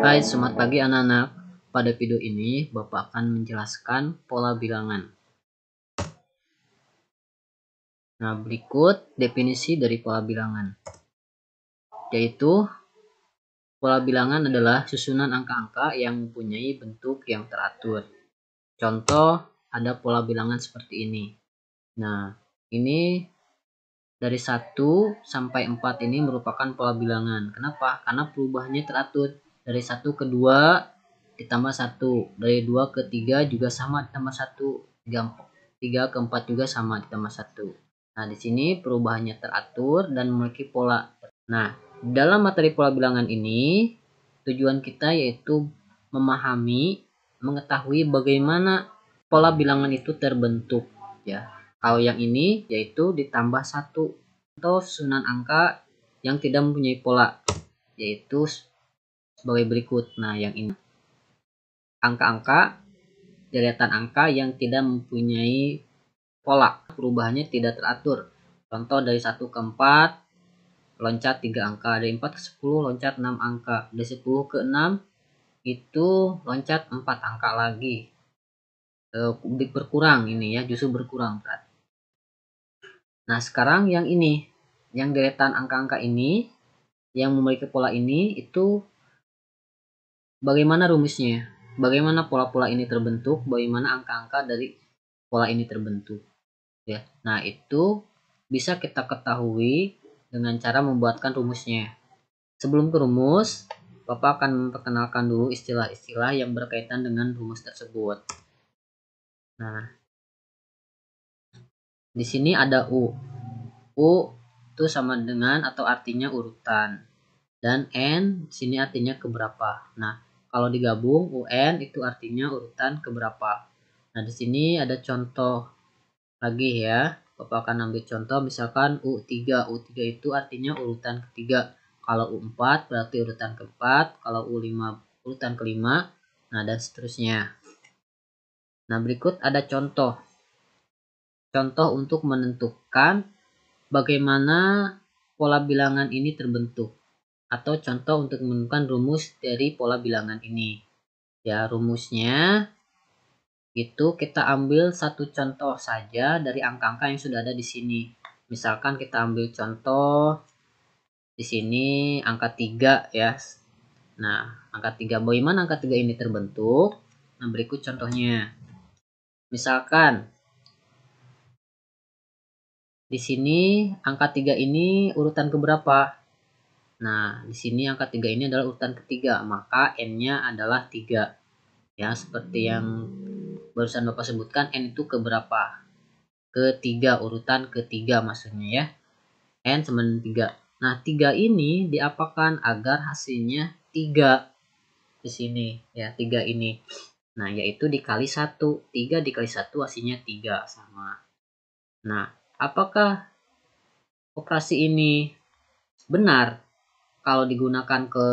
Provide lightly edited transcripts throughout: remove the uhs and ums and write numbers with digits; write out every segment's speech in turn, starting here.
Hai, selamat pagi anak-anak. Pada video ini, Bapak akan menjelaskan pola bilangan. Nah, berikut definisi dari pola bilangan. Yaitu, pola bilangan adalah susunan angka-angka yang mempunyai bentuk yang teratur. Contoh, ada pola bilangan seperti ini. Nah, ini dari 1 sampai 4 ini merupakan pola bilangan. Kenapa? Karena perubahannya teratur. Dari 1 ke 2 ditambah 1, dari 2 ke 3 juga sama ditambah 1, 3 ke 4 juga sama ditambah 1. Nah, di sini perubahannya teratur dan memiliki pola. Nah, dalam materi pola bilangan ini tujuan kita yaitu memahami, mengetahui bagaimana pola bilangan itu terbentuk, ya. Kalau yang ini yaitu ditambah 1 atau susunan angka yang tidak mempunyai pola, yaitu sebagai berikut. Nah, yang ini angka-angka, deretan angka yang tidak mempunyai pola, perubahannya tidak teratur. Contoh dari 1 ke 4 loncat 3 angka, dari 4 ke 10 loncat 6 angka, dari 10 ke 6 itu loncat 4 angka lagi. Berkurang ini ya, justru berkurang berarti. Nah, sekarang yang ini, yang deretan angka-angka ini yang memiliki pola ini, itu bagaimana rumusnya? Bagaimana pola-pola ini terbentuk? Bagaimana angka-angka dari pola ini terbentuk? Ya. Nah, itu bisa kita ketahui dengan cara membuatkan rumusnya. Sebelum ke rumus, Bapak akan memperkenalkan dulu istilah-istilah yang berkaitan dengan rumus tersebut. Nah, di sini ada U. U itu sama dengan atau artinya urutan. Dan N di sini artinya keberapa. Nah, kalau digabung UN itu artinya urutan keberapa. Nah, di sini ada contoh lagi ya. Bapak akan ambil contoh misalkan U3. U3 itu artinya urutan ketiga. Kalau U4 berarti urutan keempat. Kalau U5 urutan kelima. Nah, dan seterusnya. Nah, berikut ada contoh. Contoh untuk menentukan bagaimana pola bilangan ini terbentuk. Atau contoh untuk menentukan rumus dari pola bilangan ini. Ya, rumusnya itu kita ambil satu contoh saja dari angka-angka yang sudah ada di sini. Misalkan kita ambil contoh di sini angka 3 ya. Nah, angka 3, bagaimana angka 3 ini terbentuk? Nah, berikut contohnya. Misalkan di sini angka 3 ini urutan keberapa? Nah, di sini angka 3 ini adalah urutan ketiga, maka N-nya adalah 3. Ya, seperti yang barusan Bapak sebutkan, N itu keberapa? Ketiga, urutan ketiga maksudnya ya. N sama dengan 3. Nah, 3 ini diapakan agar hasilnya 3 di sini ya, 3 ini. Nah, yaitu dikali 1. 3 dikali 1 hasilnya 3 sama. Nah, apakah operasi ini benar kalau digunakan ke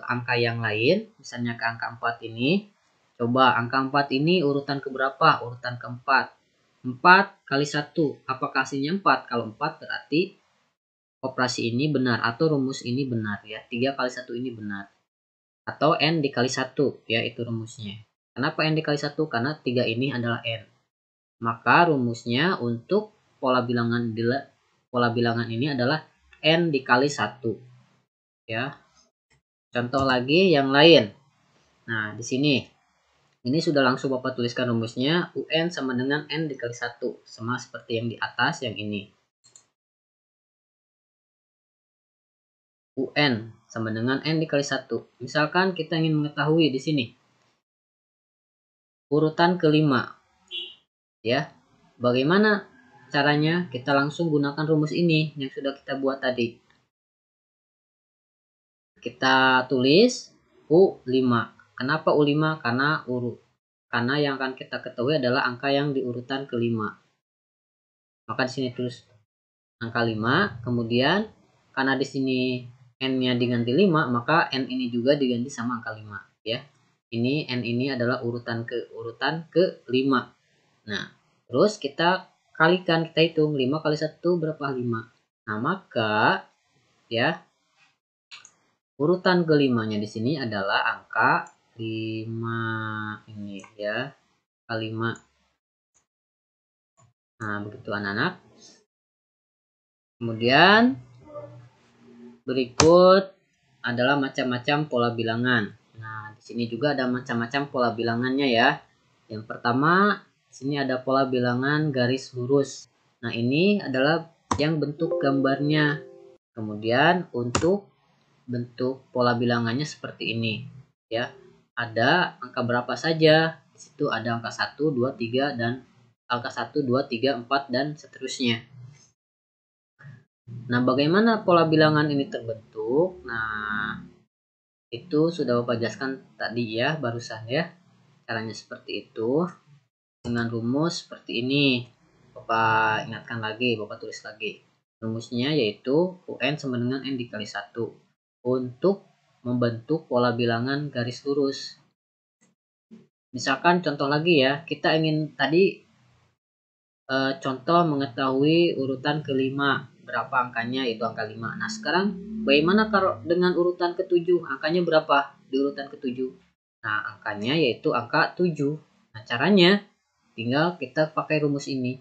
angka yang lain, misalnya ke angka 4 ini? Coba angka 4 ini urutan keberapa? Urutan keempat. 4 kali 1, apakah hasilnya 4? Kalau 4 berarti operasi ini benar atau rumus ini benar ya. 3 kali 1 ini benar. Atau N dikali 1 ya, itu rumusnya. Kenapa N dikali 1? Karena 3 ini adalah N. Maka rumusnya untuk pola bilangan ini adalah N dikali 1 ya. Contoh lagi yang lain. Nah, di sini ini sudah langsung Bapak tuliskan rumusnya. UN sama dengan N dikali 1. Sama seperti yang di atas yang ini. UN sama dengan N dikali 1. Misalkan kita ingin mengetahui di sini urutan kelima. Ya. Bagaimana caranya? Kita langsung gunakan rumus ini yang sudah kita buat tadi. Kita tulis U5. Kenapa U5? Karena yang akan kita ketahui adalah angka yang di urutan kelima. Maka di sini tulis angka 5, kemudian karena di sini N-nya diganti 5, maka N ini juga diganti sama angka 5 ya. Ini N ini adalah urutan ke 5. Nah, terus kita kalikan, kita hitung 5 kali 1 berapa? 5. Nah, maka ya Urutan kelimanya di sini adalah angka 5 ini ya. Angka 5. Nah, begitu anak-anak. Kemudian berikut adalah macam-macam pola bilangan. Nah, di sini juga ada macam-macam pola bilangannya ya. Yang pertama, di sini ada pola bilangan garis lurus. Nah, ini adalah yang bentuk gambarnya. Kemudian untuk bentuk pola bilangannya seperti ini ya. Ada angka berapa saja? Di situ ada angka 1, 2, 3 dan angka 1, 2, 3, 4 dan seterusnya. Nah, bagaimana pola bilangan ini terbentuk? Nah, itu sudah Bapak jelaskan tadi ya, barusan ya. Caranya seperti itu. Dengan rumus seperti ini. Bapak ingatkan lagi, Bapak tulis lagi. Rumusnya yaitu UN sama dengan N dikali 1. Untuk membentuk pola bilangan garis lurus. Misalkan contoh lagi ya, kita ingin tadi contoh mengetahui urutan kelima, berapa angkanya, itu angka 5. Nah, sekarang bagaimana kalau dengan urutan ke-7, angkanya berapa di urutan ke-7? Nah, angkanya yaitu angka 7. Nah, caranya tinggal kita pakai rumus ini.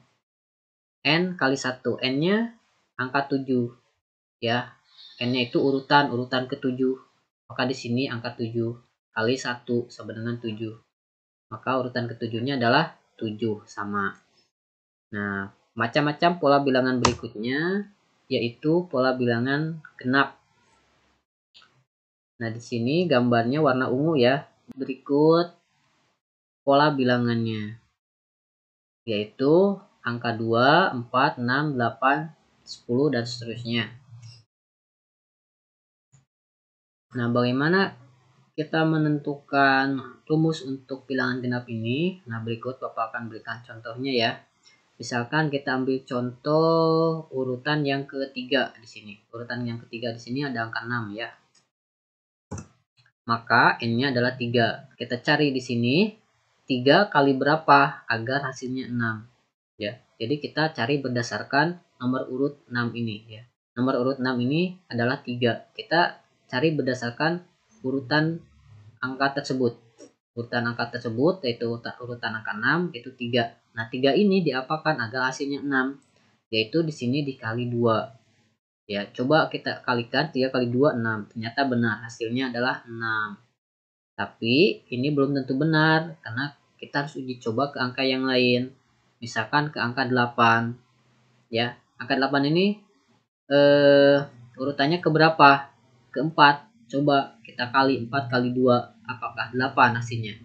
N kali 1. N-nya angka 7 ya. N-nya itu urutan ke-7. Maka di sini angka 7 kali 1 sama dengan 7. Maka urutan ke-7-nya adalah 7 sama. Nah, macam-macam pola bilangan berikutnya yaitu pola bilangan genap. Nah, di sini gambarnya warna ungu ya. Berikut pola bilangannya yaitu angka 2, 4, 6, 8, 10 dan seterusnya. Nah, bagaimana kita menentukan rumus untuk bilangan genap ini? Nah, berikut Bapak akan berikan contohnya ya. Misalkan kita ambil contoh urutan yang ketiga di sini. Urutan yang ketiga di sini ada angka 6 ya. Maka N-nya adalah 3. Kita cari di sini 3 kali berapa agar hasilnya 6 ya. Jadi kita cari berdasarkan nomor urut 6 ini ya. Nomor urut 6 ini adalah 3. Kita cari berdasarkan urutan angka tersebut. Urutan angka tersebut yaitu urutan angka 6 itu 3. Nah, 3 ini diapakan agar hasilnya 6? Yaitu di sini dikali 2. Ya, coba kita kalikan 3 kali 2 6. Ternyata benar, hasilnya adalah 6. Tapi ini belum tentu benar karena kita harus uji coba ke angka yang lain. Misalkan ke angka 8. Ya, angka 8 ini urutannya ke berapa? Ke 4. Coba kita kali 4 kali 2, apakah 8 hasilnya?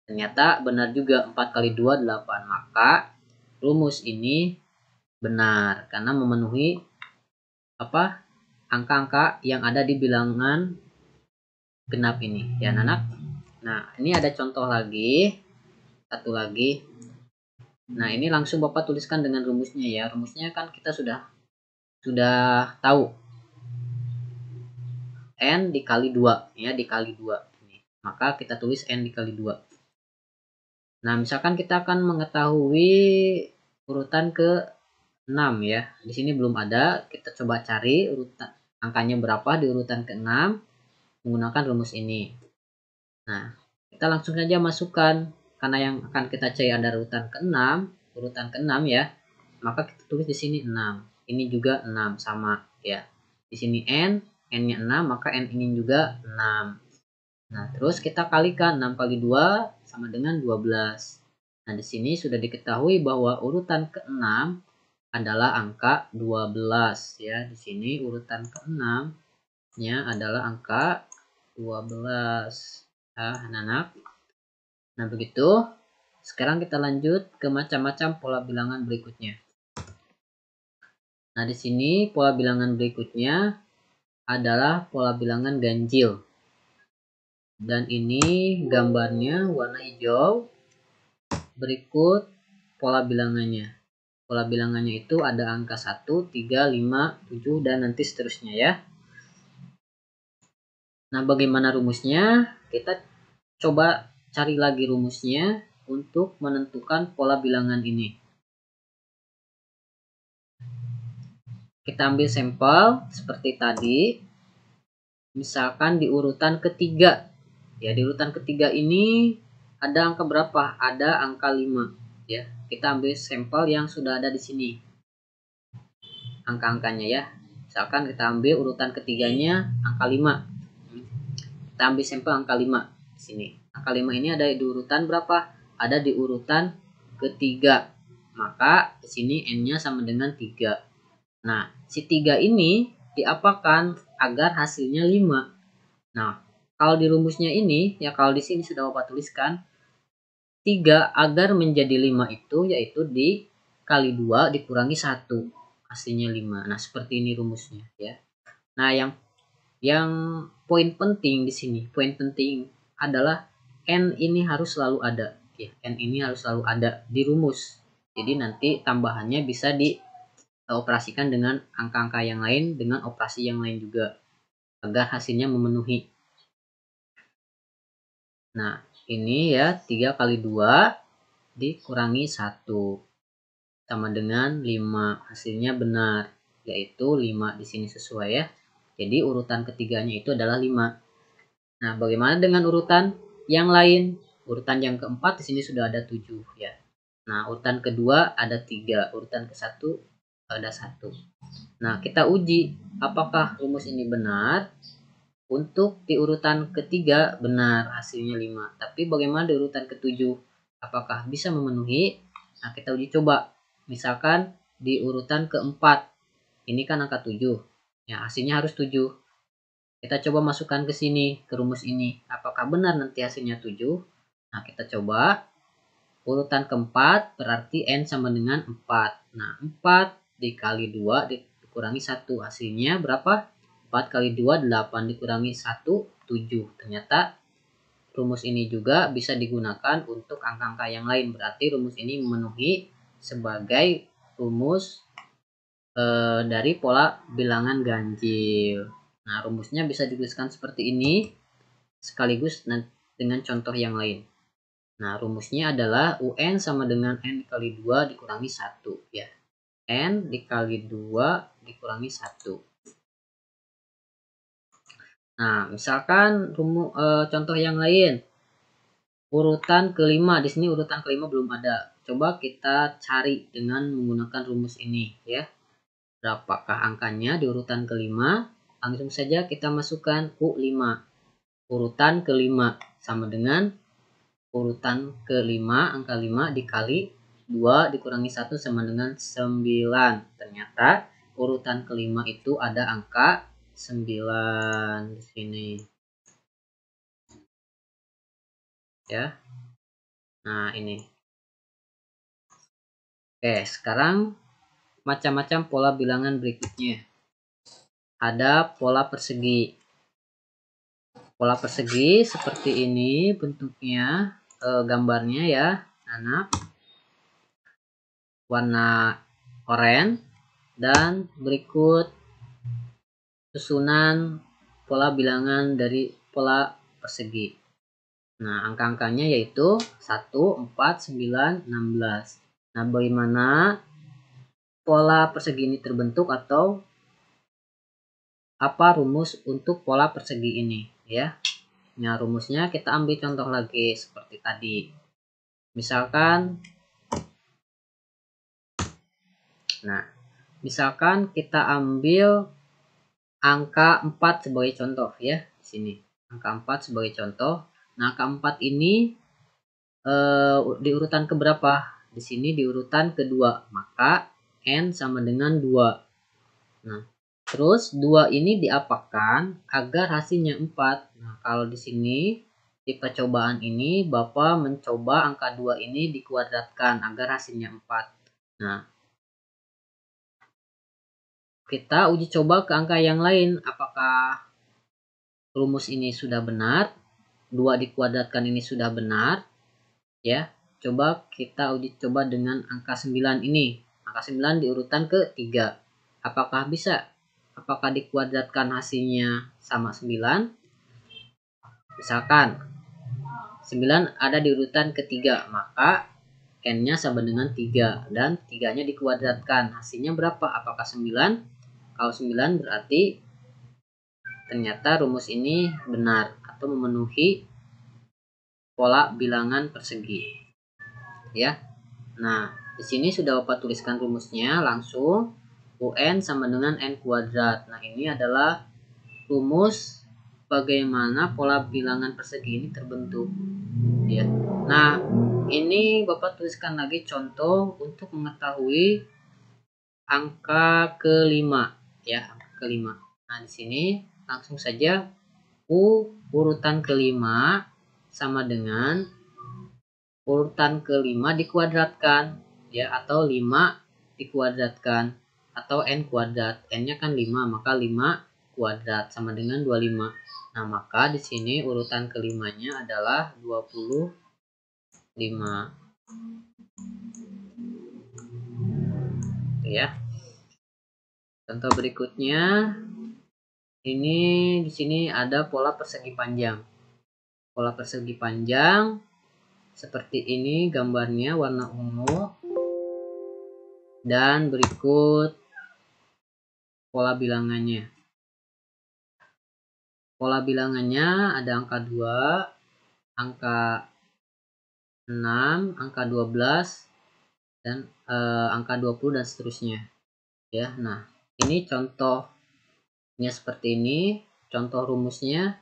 Ternyata benar juga, 4 kali 2 8. Maka rumus ini benar karena memenuhi angka-angka yang ada di bilangan genap ini ya anak. Nah, ini ada contoh lagi, satu lagi. Nah, ini langsung Bapak tuliskan dengan rumusnya ya. Rumusnya kan kita sudah tahu. N dikali 2 ya, dikali 2 ini. Maka kita tulis N dikali 2. Nah, misalkan kita akan mengetahui urutan ke 6 ya. Di sini belum ada, kita coba cari urutan angkanya berapa di urutan ke-6 menggunakan rumus ini. Nah, kita langsung saja masukkan karena yang akan kita cari ada urutan ke-6 ya. Maka kita tulis di sini 6. Ini juga 6 sama ya. Di sini N-nya 6, maka N ini juga 6. Nah, terus kita kalikan 6 kali 2 sama dengan 12. Nah, di sini sudah diketahui bahwa urutan ke-6 adalah angka 12 ya. Di sini urutan ke-6-nya adalah angka 12. Anak-anak. Nah, begitu. Sekarang kita lanjut ke macam-macam pola bilangan berikutnya. Nah, di sini pola bilangan berikutnya adalah pola bilangan ganjil. Dan ini gambarnya warna hijau. Berikut pola bilangannya. Pola bilangannya itu ada angka 1, 3, 5, 7, dan nanti seterusnya ya. Nah, bagaimana rumusnya? Kita coba cari lagi rumusnya untuk menentukan pola bilangan ini. Kita ambil sampel seperti tadi. misalkan di urutan ketiga. Ya, di urutan ketiga ini ada angka berapa? Ada angka 5. Ya, kita ambil sampel yang sudah ada di sini. Angka-angkanya ya. Misalkan kita ambil urutan ketiganya angka 5. Kita ambil sampel angka 5 di sini. Angka 5 ini ada di urutan berapa? Ada di urutan ketiga. Maka di sini N-nya sama dengan 3. Nah, si 3 ini diapakan agar hasilnya 5. Nah, kalau di rumusnya ini, ya kalau di sini sudah Bapak tuliskan, 3 agar menjadi 5 itu yaitu dikali 2 dikurangi 1. Hasilnya 5. Nah, seperti ini rumusnya ya. Nah, yang poin penting di sini, poin penting adalah N ini harus selalu ada. Ya, N ini harus selalu ada di rumus. Jadi nanti tambahannya bisa dioperasikan dengan angka-angka yang lain, dengan operasi yang lain juga, agar hasilnya memenuhi. Nah, ini ya 3 kali 2 dikurangi 1 sama dengan 5. Hasilnya benar, yaitu 5 di sini sesuai ya. Jadi urutan ketiganya itu adalah 5. Nah, bagaimana dengan urutan yang lain? Urutan yang keempat di sini sudah ada 7 ya. Nah, urutan kedua ada 3, urutan ke-1 ada 1. Nah, kita uji apakah rumus ini benar. Untuk di urutan ketiga benar, hasilnya 5. Tapi bagaimana di urutan ke-7? Apakah bisa memenuhi? Nah, kita uji coba. Misalkan di urutan keempat, ini kan angka 7. Ya, hasilnya harus 7. Kita coba masukkan ke sini, ke rumus ini. Apakah benar nanti hasilnya 7? Nah, kita coba. Urutan keempat berarti N sama dengan 4. Nah, 4 dikali 2 dikurangi 1. Hasilnya berapa? 4 kali 2, 8 dikurangi 1, 7. Ternyata rumus ini juga bisa digunakan untuk angka-angka yang lain. Berarti rumus ini memenuhi sebagai rumus dari pola bilangan ganjil. Nah, rumusnya bisa dituliskan seperti ini sekaligus dengan contoh yang lain. Nah, rumusnya adalah UN sama dengan N kali 2 dikurangi 1 ya. N dikali 2 dikurangi 1. Nah, misalkan contoh yang lain. Urutan kelima, di sini urutan kelima belum ada. Coba kita cari dengan menggunakan rumus ini ya. Berapakah angkanya di urutan kelima? Langsung saja kita masukkan U5. Urutan kelima sama dengan urutan kelima, angka 5 dikali 2 dikurangi 1 sama dengan 9. Ternyata urutan kelima itu ada angka 9 di sini. Ya. Nah, ini. Oke, sekarang macam-macam pola bilangan berikutnya. Ada pola persegi. Pola persegi seperti ini bentuknya, gambarnya ya, anak. Warna oranye. Dan berikut susunan pola bilangan dari pola persegi. Nah, angka-angkanya yaitu 1, 4, 9, 16. Nah, bagaimana pola persegi ini terbentuk atau apa rumus untuk pola persegi ini ya. Nah, rumusnya kita ambil contoh lagi seperti tadi. Misalkan kita ambil angka 4 sebagai contoh ya di sini. Angka 4 sebagai contoh. Nah, angka 4 ini di urutan keberapa? Di sini di urutan kedua. Maka N sama dengan 2. Nah, terus 2 ini diapakan agar hasilnya 4. Nah, kalau di sini di percobaan ini Bapak mencoba angka 2 ini dikuadratkan agar hasilnya 4. Nah, kita uji coba ke angka yang lain. Apakah rumus ini sudah benar? 2 dikuadratkan ini sudah benar? Ya, coba kita uji coba dengan angka 9 ini. Angka 9 di urutan ke-3. Apakah bisa? Apakah dikuadratkan hasilnya sama 9? Misalkan 9 ada di urutan ke-3, maka N-nya sama dengan 3 dan 3-nya dikuadratkan. Hasilnya berapa? Apakah 9? Kalau 9 berarti ternyata rumus ini benar atau memenuhi pola bilangan persegi. Ya. Nah, di sini sudah Bapak tuliskan rumusnya langsung. UN sama dengan N kuadrat. Nah, ini adalah rumus bagaimana pola bilangan persegi ini terbentuk. Ya. Nah, ini Bapak tuliskan lagi contoh untuk mengetahui angka kelima, ya, angka kelima. Nah, di sini langsung saja U urutan kelima sama dengan urutan kelima dikuadratkan, ya, atau 5 dikuadratkan atau N kuadrat. N-nya kan 5, maka 5 kuadrat sama dengan 25. Nah, maka di sini urutan kelimanya adalah 25. Ya. Contoh berikutnya, ini di sini ada pola persegi panjang. Pola persegi panjang seperti ini gambarnya warna ungu. Dan berikut pola bilangannya. Pola bilangannya ada angka 2, angka 6, angka 12, dan angka 20 dan seterusnya. Ya, nah, ini contohnya seperti ini, contoh rumusnya.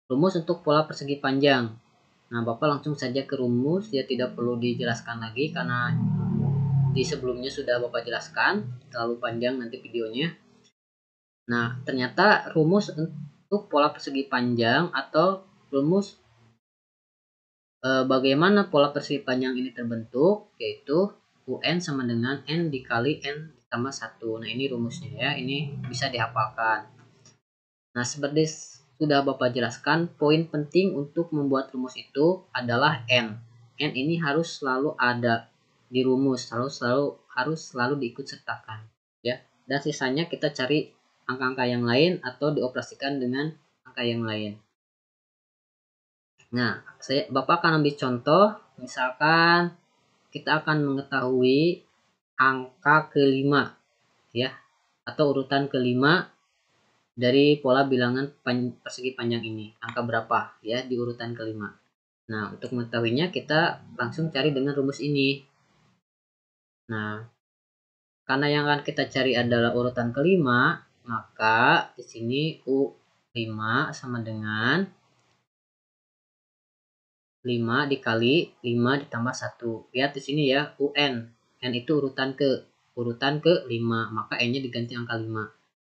Rumus untuk pola persegi panjang. Nah, Bapak langsung saja ke rumus, ya, tidak perlu dijelaskan lagi karena di sebelumnya sudah Bapak jelaskan, terlalu panjang nanti videonya. Nah, ternyata rumus untuk pola persegi panjang atau rumus bagaimana pola persegi panjang ini terbentuk, yaitu UN sama dengan N dikali N ditambah 1. Nah, ini rumusnya, ya, ini bisa dihafalkan. Nah, seperti sudah Bapak jelaskan, poin penting untuk membuat rumus itu adalah N. N ini harus selalu ada di rumus, harus selalu diikut sertakan, ya. Dan sisanya kita cari angka-angka yang lain atau dioperasikan dengan angka yang lain. Nah, Bapak akan ambil contoh, misalkan kita akan mengetahui angka kelima, ya, atau urutan kelima dari pola bilangan persegi panjang ini. Angka berapa, ya, di urutan kelima. Nah, untuk mengetahuinya kita langsung cari dengan rumus ini. Nah, karena yang akan kita cari adalah urutan kelima, maka di sini U5 sama dengan 5 dikali 5 ditambah 1. Lihat di sini, ya, UN. N itu urutan ke 5, maka N-nya diganti angka 5.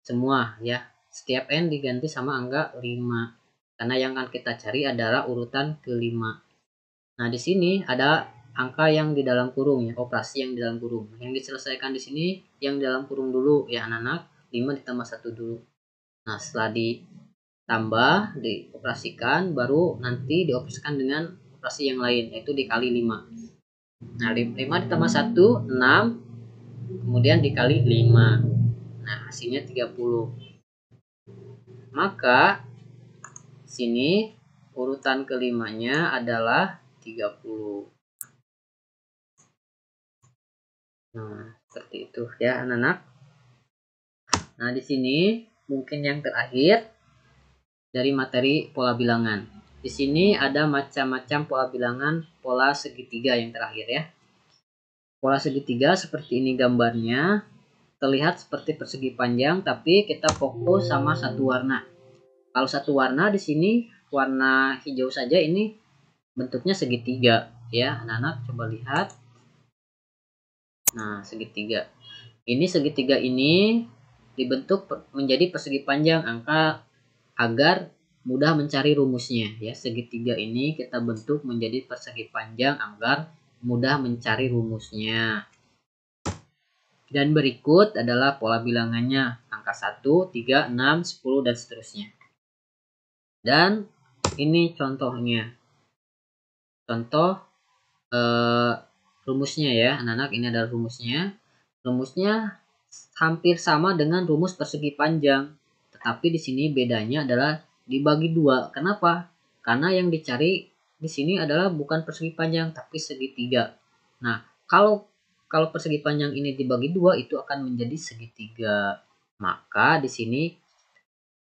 Semua, ya. Setiap N diganti sama angka 5. Karena yang akan kita cari adalah urutan ke-5. Nah, di sini ada angka yang di dalam kurung, ya, operasi yang di dalam kurung. Yang diselesaikan di sini yang di dalam kurung dulu, ya, anak-anak. 5 ditambah 1 dulu. Nah, setelah ditambah, dioperasikan, baru nanti dioperasikan dengan operasi yang lain, yaitu dikali 5. Nah, 5 ditambah 1, 6. Kemudian dikali 5. Nah, hasilnya 30. Maka sini urutan kelimanya adalah 30. Nah, seperti itu, ya, anak-anak. Nah, di sini mungkin yang terakhir dari materi pola bilangan. Di sini ada macam-macam pola bilangan, pola segitiga yang terakhir, ya. Pola segitiga seperti ini gambarnya. Terlihat seperti persegi panjang, tapi kita fokus sama satu warna. Kalau satu warna di sini warna hijau saja, ini bentuknya segitiga, ya. Anak-anak coba lihat. Nah, segitiga. Ini segitiga ini dibentuk menjadi persegi panjang angka agar mudah mencari rumusnya, ya. Segitiga ini kita bentuk menjadi persegi panjang agar mudah mencari rumusnya. Dan berikut adalah pola bilangannya, angka 1, 3, 6, 10, dan seterusnya. Dan ini contohnya. Contoh rumusnya, ya, anak-anak, ini adalah rumusnya. Rumusnya hampir sama dengan rumus persegi panjang, tetapi di sini bedanya adalah dibagi 2. Kenapa? Karena yang dicari di sini adalah bukan persegi panjang tapi segitiga. Nah, kalau persegi panjang ini dibagi 2 itu akan menjadi segitiga. Maka di sini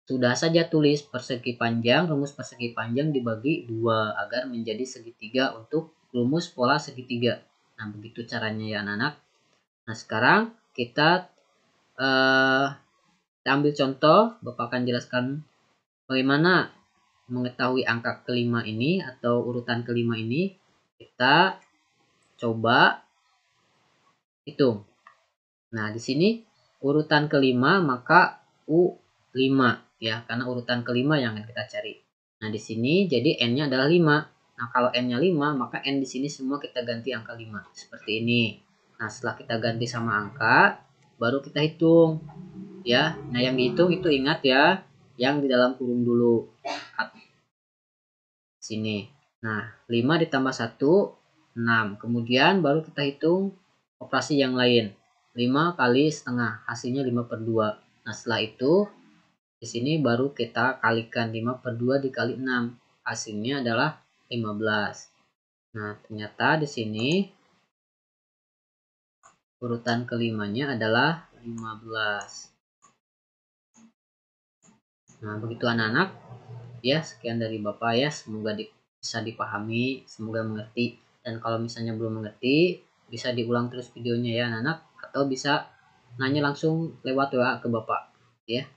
sudah saja tulis rumus persegi panjang dibagi 2 agar menjadi segitiga untuk rumus pola segitiga. Nah, begitu caranya ya anak-anak. Nah, sekarang kita ambil contoh, Bapak akan jelaskan bagaimana mengetahui angka kelima ini atau urutan kelima ini. Kita coba hitung. Nah, di sini urutan kelima maka U5 ya, karena urutan kelima yang akan kita cari. Nah, di sini jadi N-nya adalah 5. Nah, kalau N-nya 5, maka N di sini semua kita ganti angka 5 seperti ini. Nah, setelah kita ganti sama angka, baru kita hitung. Ya. Nah, yang dihitung itu ingat ya, yang di dalam kurung dulu. Sini. Nah, 5 ditambah 1, 6. Kemudian baru kita hitung operasi yang lain. 5 kali setengah, hasilnya 5/2. Nah, setelah itu di sini baru kita kalikan 5/2 dikali 6. Hasilnya adalah 15. Nah, ternyata di sini urutan kelimanya adalah 15. Nah, begitu anak-anak. Ya, sekian dari Bapak ya. Semoga bisa dipahami, semoga mengerti. Dan kalau misalnya belum mengerti, bisa diulang terus videonya ya anak-anak. Atau bisa nanya langsung lewat WA ke Bapak. Ya.